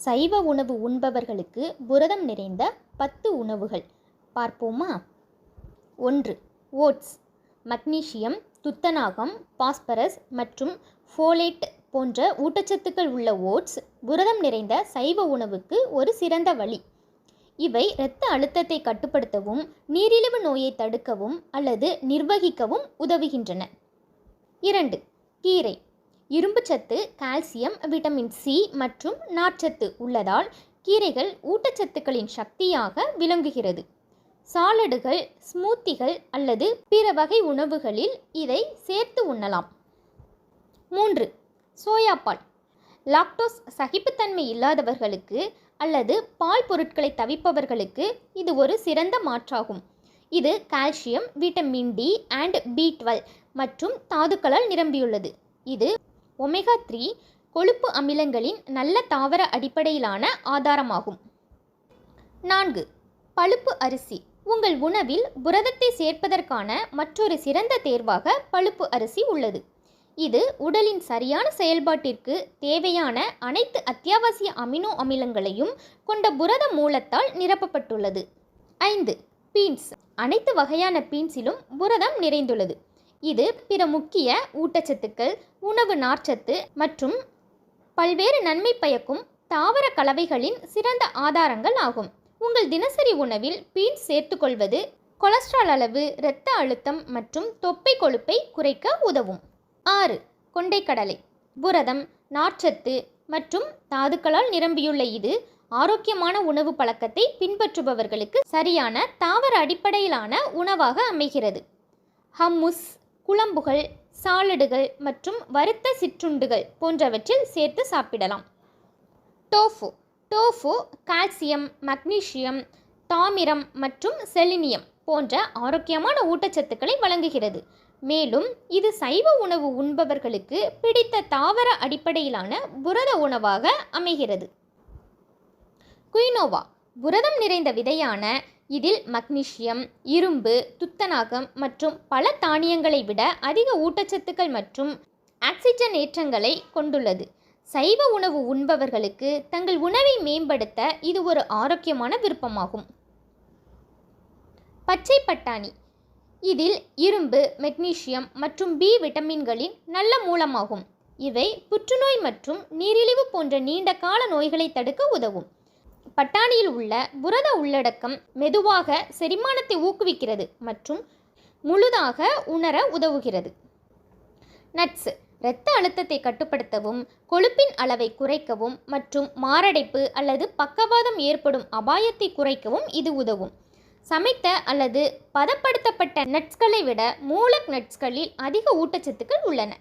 சைவ உணவு உண்பவர்களுக்கு புரதம் நிறைந்த 10 உணவுகள் பார்ப்போமா? 1. ஓட்ஸ். மக்னீசியம், துத்தநாகம், பாஸ்பரஸ் மற்றும் ஃபோலேட் போன்ற ஊட்டச்சத்துக்கள் உள்ள ஓட்ஸ் புரதம் நிறைந்த சைவ உணவுக்கு ஒரு சிறந்த வழி. இவை இரத்த அழுத்தத்தை கட்டுப்படுத்தவும் நீரிழிவு நோயை தடுக்கவும் அல்லது நிர்வகிக்கவும் உதவுகின்றன. 2. கீரை. இரும்புச்சத்து, கால்சியம், விட்டமின் சி மற்றும் நார்ச்சத்து உள்ளதால் கீரைகள் ஊட்டச்சத்துக்களின் சக்தியாக விளங்குகிறது. சாலடுகள், ஸ்மூத்திகள் அல்லது பிற வகை உணவுகளில் இதை சேர்த்து உண்ணலாம். 3. சோயாப்பால். லாக்டோஸ் சகிப்புத்தன்மை இல்லாதவர்களுக்கு அல்லது பால் பொருட்களை தவிப்பவர்களுக்கு இது ஒரு சிறந்த மாற்றாகும். இது calcium, vitamin D and B12 மற்றும் தாதுக்களால் நிரம்பியுள்ளது. இது ஒமேகா 3 கொழுப்பு அமிலங்களின் நல்ல தாவர அடிப்படையிலான ஆதாரமாகும். 4. பழுப்பு அரிசி. உங்கள் உணவில் புரதத்தை சேர்ப்பதற்கான மற்றொரு சிறந்த தேர்வாக பழுப்பு அரிசி உள்ளது. இது உடலின் சரியான செயல்பாட்டிற்கு தேவையான அனைத்து அத்தியாவசிய அமினோ அமிலங்களையும் கொண்ட புரத மூலத்தால் நிரப்பப்பட்டுள்ளது. 5. பீன்ஸ். அனைத்து வகையான பீன்ஸிலும் புரதம் நிறைந்துள்ளது. இது பிற முக்கிய ஊட்டச்சத்துக்கள், உணவு நார்ச்சத்து மற்றும் பல்வேறு நன்மை பயக்கும் தாவர கலவைகளின் சிறந்த ஆதாரங்கள் ஆகும். உங்கள் தினசரி உணவில் பீன்ஸ் சேர்த்துக்கொள்வது கொலஸ்ட்ரால் அளவு, இரத்த அழுத்தம் மற்றும் தொப்பை கொழுப்பை குறைக்க உதவும். 6. கொண்டைக்கடலை. புரதம், நார்ச்சத்து மற்றும் தாதுக்களால் நிரம்பியுள்ள இது ஆரோக்கியமான உணவு பழக்கத்தை பின்பற்றுபவர்களுக்கு சரியான தாவர அடிப்படையிலான உணவாக அமைகிறது. ஹம்முஸ், குழம்புகள், சாலடுகள் மற்றும் வறுத்த சிற்றுண்டுகள் போன்றவற்றில் சேர்த்து சாப்பிடலாம். டோஃபு. டோஃபு கால்சியம், மக்னீசியம், தாமிரம் மற்றும் செலினியம் போன்ற ஆரோக்கியமான ஊட்டச்சத்துக்களை வழங்குகிறது. மேலும் இது சைவ உணவு உண்பவர்களுக்கு பிடித்த தாவர அடிப்படையிலான புரத உணவாக அமைகிறது. குயினோவா. புரதம் நிறைந்த விதையான இதில் மக்னீசியம், இரும்பு, துத்தநாகம் மற்றும் பல தானியங்களை விட அதிக ஊட்டச்சத்துக்கள் மற்றும் ஆக்சிஜனேற்றங்களை கொண்டுள்ளது. சைவ உணவு உண்பவர்களுக்கு தங்கள் உணவை மேம்படுத்த இது ஒரு ஆரோக்கியமான விருப்பமாகும். பச்சை பட்டாணி. இதில் இரும்பு, மெக்னீசியம் மற்றும் பி விட்டமின்களின் நல்ல மூலமாகும். இவை புற்றுநோய் மற்றும் நீரிழிவு போன்ற நீண்ட கால நோய்களை தடுக்க உதவும். பட்டாணியில் உள்ள புரத உள்ளடக்கம் மெதுவாக செரிமானத்தை ஊக்குவிக்கிறது மற்றும் முழுதாக உணர உதவுகிறது. நட்ஸ். இரத்த அழுத்தத்தை கட்டுப்படுத்தவும் கொழுப்பின் அளவை குறைக்கவும் மற்றும் மாரடைப்பு அல்லது பக்கவாதம் ஏற்படும் அபாயத்தை குறைக்கவும் இது உதவும். சமைத்த அல்லது பதப்படுத்தப்பட்ட நட்ஸ்களை விட மூலக் நட்ஸ்களில் அதிக ஊட்டச்சத்துக்கள் உள்ளன.